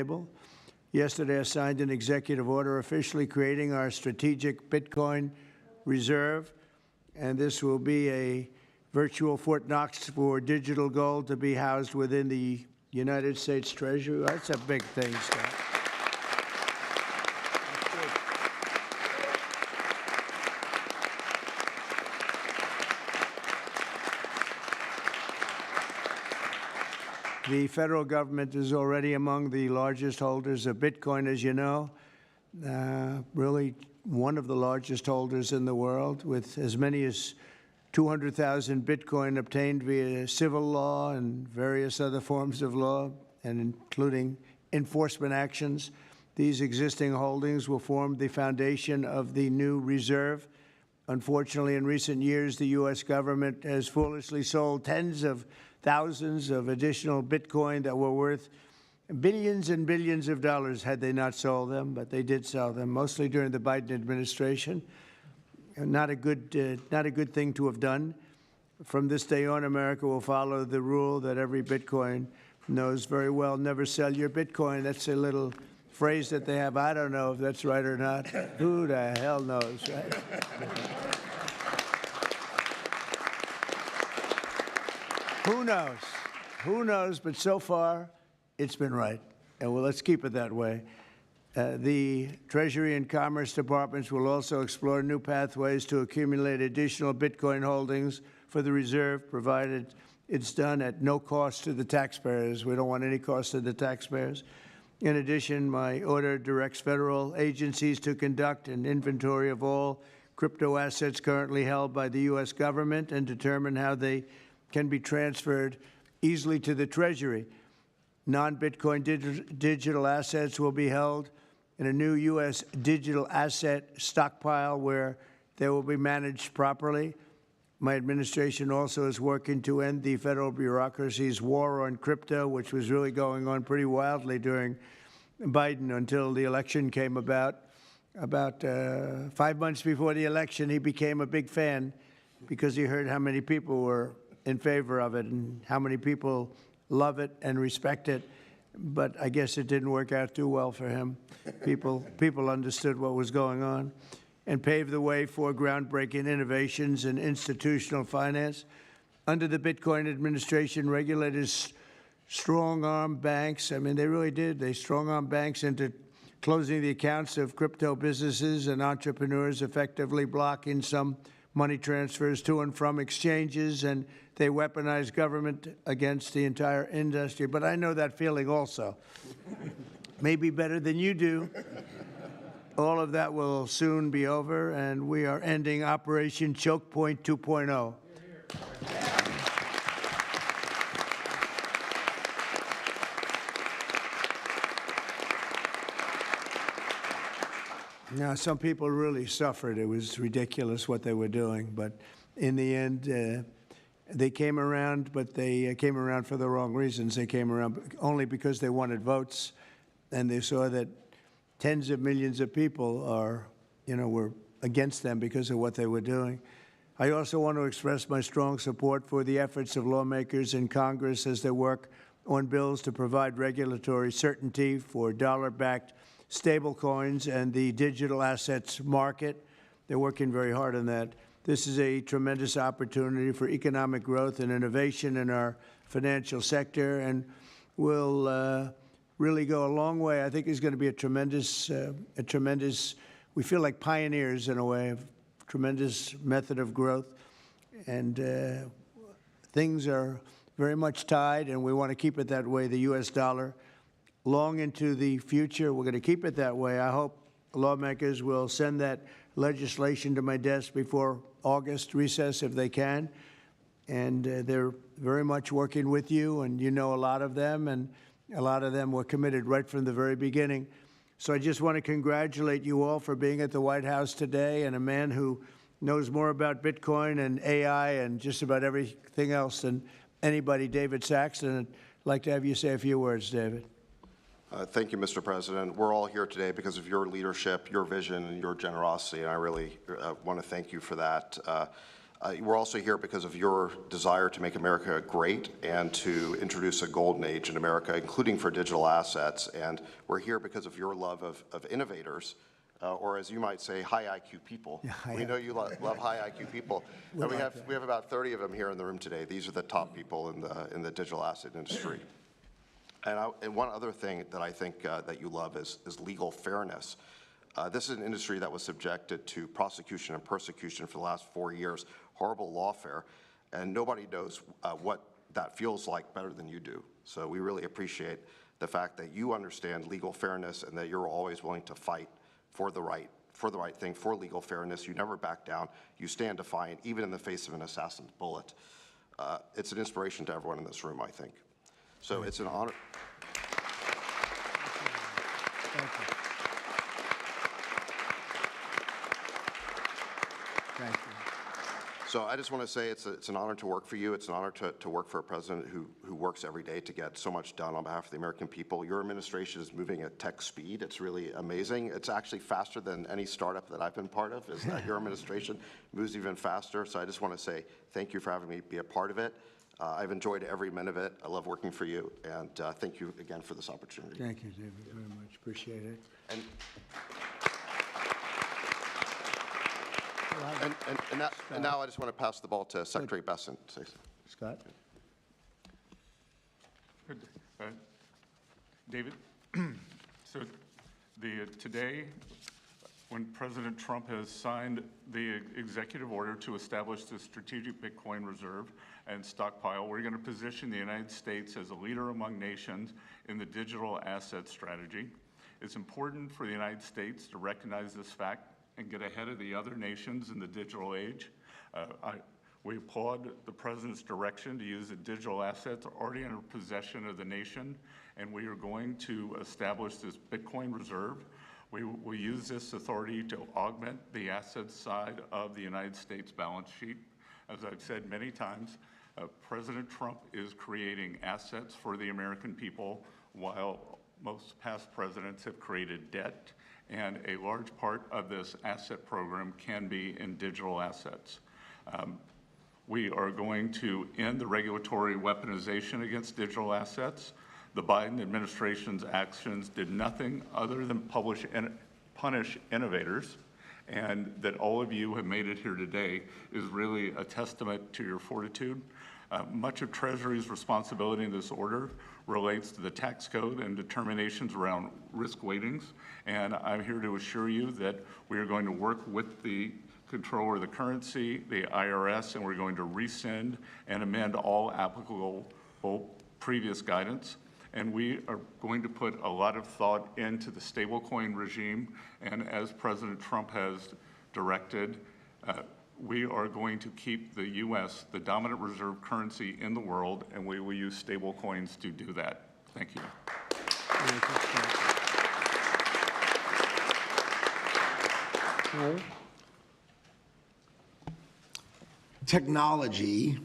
table. Yesterday, I signed an executive order officially creating our strategic Bitcoin reserve, and this will be a virtual Fort Knox for digital gold to be housed within the United States Treasury. That's a big thing, Scott. The federal government is already among the largest holders of Bitcoin, as you know, really one of the largest holders in the world, with as many as 200,000 Bitcoin obtained via civil law and various other forms of law, and including enforcement actions. These existing holdings will form the foundation of the new reserve. Unfortunately, in recent years, the U.S. government has foolishly sold tens of thousands of additional Bitcoin that were worth billions and billions of dollars had they not sold them, but they did sell them, mostly during the Biden administration. Not a good thing to have done. From this day on, America will follow the rule that every Bitcoin knows very well: never sell your Bitcoin. That's a little phrase that they have. I don't know if that's right or not. Who the hell knows, right? Who knows? Who knows? But so far, it's been right. And well, let's keep it that way. The Treasury and Commerce Departments will also explore new pathways to accumulate additional Bitcoin holdings for the reserve, provided it's done at no cost to the taxpayers. We don't want any cost to the taxpayers. In addition, my order directs federal agencies to conduct an inventory of all crypto assets currently held by the U.S. government and determine how they can be transferred easily to the Treasury. Non-Bitcoin digital assets will be held in a new U.S. digital asset stockpile where they will be managed properly. My administration also is working to end the federal bureaucracy's war on crypto, which was really going on pretty wildly during Biden until the election came about. About 5 months before the election, he became a big fan because he heard how many people were in favor of it and how many people love it and respect it. But I guess it didn't work out too well for him. People understood what was going on and paved the way for groundbreaking innovations in institutional finance. Under the Bitcoin administration, regulators strong-armed banks. I mean, they really did. They strong-armed banks into closing the accounts of crypto businesses and entrepreneurs, effectively blocking some money transfers to and from exchanges, and they weaponized government against the entire industry. But I know that feeling also. Maybe better than you do. All of that will soon be over, and we are ending Operation Choke Point 2.0. Now, some people really suffered. It was ridiculous what they were doing. But in the end, they came around, but they came around for the wrong reasons. They came around only because they wanted votes, and they saw that tens of millions of people were against them because of what they were doing. I also want to express my strong support for the efforts of lawmakers in Congress as they work on bills to provide regulatory certainty for dollar-backed stablecoins and the digital assets market. They're working very hard on that. This is a tremendous opportunity for economic growth and innovation in our financial sector, and will really go a long way. I think it's going to be a tremendous, we feel like pioneers in a way, of tremendous method of growth. And things are very much tied, and we want to keep it that way. The U.S. dollar, long into the future, we're going to keep it that way. I hope lawmakers will send that legislation to my desk before August recess if they can. And they're very much working with you, and you know a lot of them, and a lot of them were committed right from the very beginning. So I just want to congratulate you all for being at the White House today, and a man who knows more about Bitcoin and AI and just about everything else than anybody, David Saxton. I'd like to have you say a few words, David. Thank you, Mr. President. We're all here today because of your leadership, your vision, and your generosity, and I really want to thank you for that. We're also here because of your desire to make America great and to introduce a golden age in America, including for digital assets. And we're here because of your love of innovators, or as you might say, high IQ people. Yeah, we know you love high IQ people. And we have about 30 of them here in the room today. These are the top people in the digital asset industry. And one other thing that I think that you love is legal fairness. This is an industry that was subjected to prosecution and persecution for the last 4 years, horrible lawfare, and nobody knows what that feels like better than you do. So we really appreciate the fact that you understand legal fairness and that you're always willing to fight for the right thing, for legal fairness. You never back down. You stand defiant, even in the face of an assassin's bullet. It's an inspiration to everyone in this room, I think. So it's an honor. Thank you. Thank you. So I just want to say it's an honor to work for you. It's an honor to work for a president who works every day to get so much done on behalf of the American people. Your administration is moving at tech speed. It's really amazing. It's actually faster than any startup that I've been part of. Is that your administration moves even faster. So I just want to say thank you for having me be a part of it. I've enjoyed every minute of it. I love working for you, and thank you again for this opportunity. Thank you, David, very much. Appreciate it. And now I just want to pass the ball to Secretary Bessent. Scott? David, so today, when President Trump has signed the executive order to establish the strategic Bitcoin reserve and stockpile, we're going to position the United States as a leader among nations in the digital asset strategy. It's important for the United States to recognize this fact and get ahead of the other nations in the digital age. We applaud the President's direction to use the digital assets already in possession of the nation, and we are going to establish this Bitcoin reserve. We will use this authority to augment the assets side of the United States balance sheet. As I've said many times, President Trump is creating assets for the American people while most past presidents have created debt, and a large part of this asset program can be in digital assets. We are going to end the regulatory weaponization against digital assets. The Biden administration's actions did nothing other than punish innovators, and that all of you have made it here today is really a testament to your fortitude. Much of Treasury's responsibility in this order relates to the tax code and determinations around risk weightings, and I'm here to assure you that we are going to work with the Comptroller of the Currency, the IRS, and we're going to rescind and amend all applicable previous guidance. And we are going to put a lot of thought into the stablecoin regime, and as President Trump has directed, we are going to keep the U.S. the dominant reserve currency in the world, and we will use stablecoins to do that. Thank you. Technology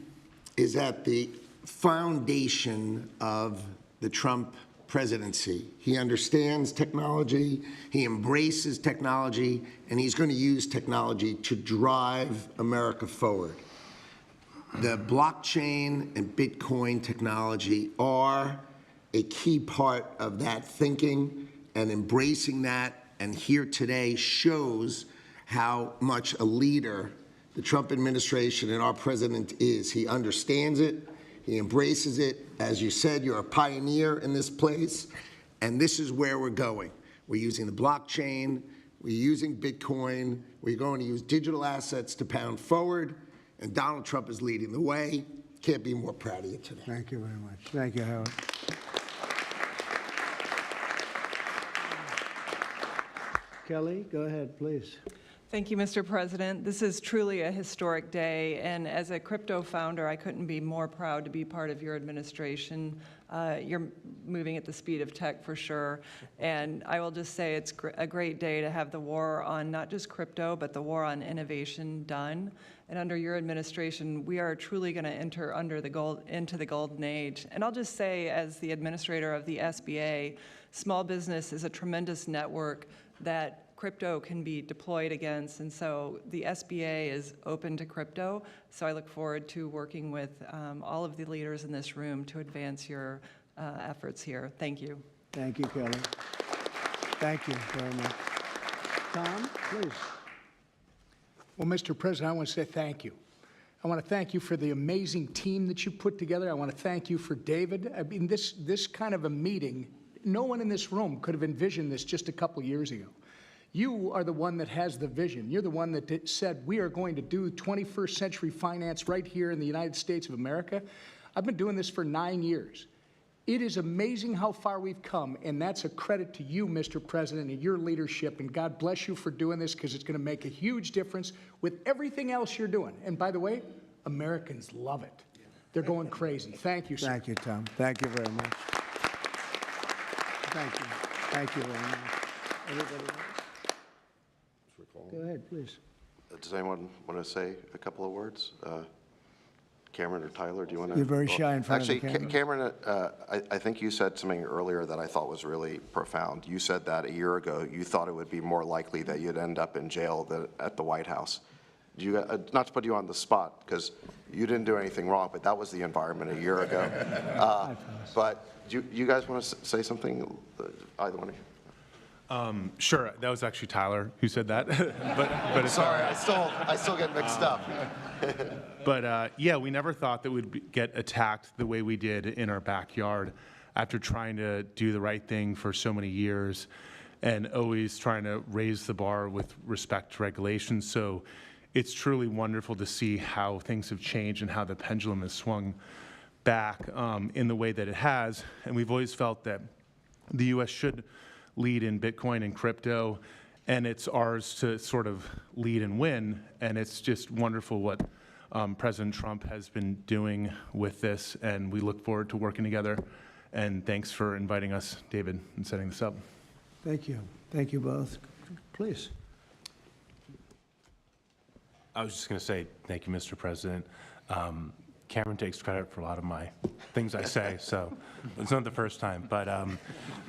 is at the foundation of the Trump presidency. He understands technology, he embraces technology, and he's going to use technology to drive America forward. The blockchain and Bitcoin technology are a key part of that thinking, and embracing that, and here today shows how much a leader the Trump administration and our president is. He understands it. He embraces it. As you said, you're a pioneer in this place, and this is where we're going. We're using the blockchain. We're using Bitcoin. We're going to use digital assets to pound forward, and Donald Trump is leading the way. Can't be more proud of you today. Thank you very much. Thank you, Howard. Kelly, go ahead, please. Thank you, Mr. President. This is truly a historic day, and as a crypto founder, I couldn't be more proud to be part of your administration. You're moving at the speed of tech for sure, and I will just say it's a great day to have the war on not just crypto, but the war on innovation done. And under your administration, we are truly going to enter into the golden age. And I'll just say, as the administrator of the SBA, small business is a tremendous network that crypto can be deployed against, and so the SBA is open to crypto. So I look forward to working with all of the leaders in this room to advance your efforts here. Thank you. Thank you, Kelly. Thank you very much. Tom, please. Well, Mr. President, I want to say thank you. I want to thank you for the amazing team that you put together. I want to thank you for David. I mean, this kind of a meeting, no one in this room could have envisioned this just a couple years ago. You are the one that has the vision. You're the one that said, we are going to do 21st century finance right here in the United States of America. I've been doing this for 9 years. It is amazing how far we've come, and that's a credit to you, Mr. President, and your leadership, and God bless you for doing this, because it's going to make a huge difference with everything else you're doing. And by the way, Americans love it. They're going crazy. Thank you, sir. Thank you, Tom. Thank you very much. Thank you. Thank you very much. Everybody else? Go ahead, please. Does anyone want to say a couple of words? Cameron or Tyler, do you want to? You're very shy in front of the Actually, camera. Cameron, I think you said something earlier that I thought was really profound. You said that a year ago, you thought it would be more likely that you'd end up in jail than at the White House. Not to put you on the spot, because you didn't do anything wrong, but that was the environment a year ago. But do you guys want to say something, either one of you? Sure, that was actually Tyler who said that. but it's Sorry, I still get mixed up. But yeah, we never thought that we'd get attacked the way we did in our backyard after trying to do the right thing for so many years and always trying to raise the bar with respect to regulations. So it's truly wonderful to see how things have changed and how the pendulum has swung back in the way that it has. And we've always felt that the U.S. should lead in Bitcoin and crypto, and it's ours to sort of lead and win. And it's just wonderful what President Trump has been doing with this, and we look forward to working together. And thanks for inviting us, David, and setting this up. Thank you. Thank you both. Please. I was just going to say thank you, Mr. President. Cameron takes credit for a lot of my things I say, so it's not the first time. But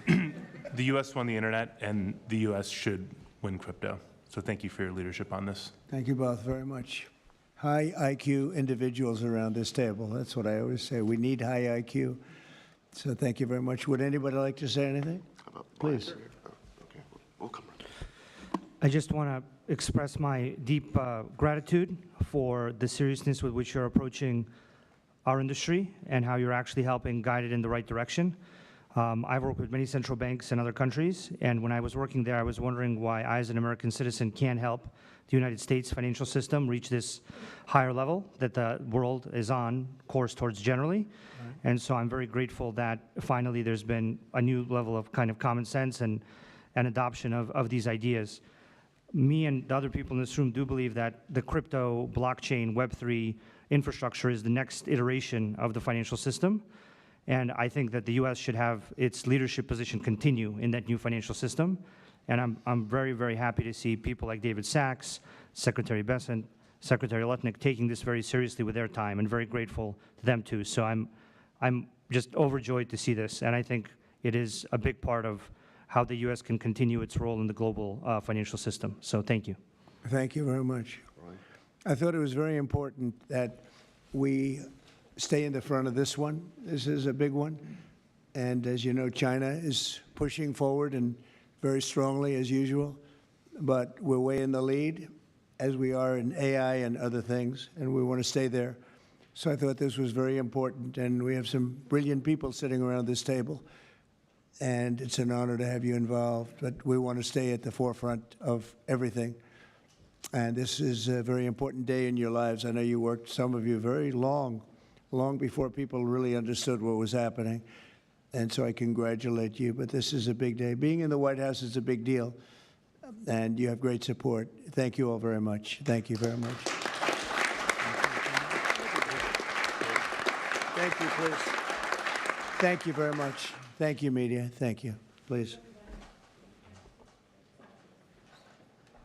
the U.S. won the internet, and the U.S. should win crypto. So thank you for your leadership on this. Thank you both very much. High IQ individuals around this table. That's what I always say. We need high IQ. So thank you very much. Would anybody like to say anything? Please. Okay, we'll come right. I just want to express my deep gratitude for the seriousness with which you're approaching our industry and how you're actually helping guide it in the right direction. I've worked with many central banks in other countries, and when I was working there, I was wondering why I, as an American citizen, can't help the United States financial system reach this higher level that the world is on course towards generally. Right. And so I'm very grateful that finally there's been a new level of kind of common sense and adoption of these ideas. Me and the other people in this room do believe that the crypto, blockchain, Web3 infrastructure is the next iteration of the financial system. And I think that the U.S. should have its leadership position continue in that new financial system. And I'm very, very happy to see people like David Sachs, Secretary Bessent, Secretary Lutnick taking this very seriously with their time, and very grateful to them too. So I'm just overjoyed to see this, and I think it is a big part of how the U.S. can continue its role in the global financial system. So thank you. Thank you very much. I thought it was very important that we stay in the front of this one. This is a big one. And as you know, China is pushing forward and very strongly as usual. But we're way in the lead, as we are in AI and other things, and we want to stay there. So I thought this was very important, and we have some brilliant people sitting around this table. And it's an honor to have you involved, but we want to stay at the forefront of everything. And this is a very important day in your lives. I know you worked, some of you, very long before people really understood what was happening. And so I congratulate you, but this is a big day. Being in the White House is a big deal, and you have great support. Thank you all very much. Thank you very much. Thank you, please. Thank you very much. Thank you, media. Thank you. Please.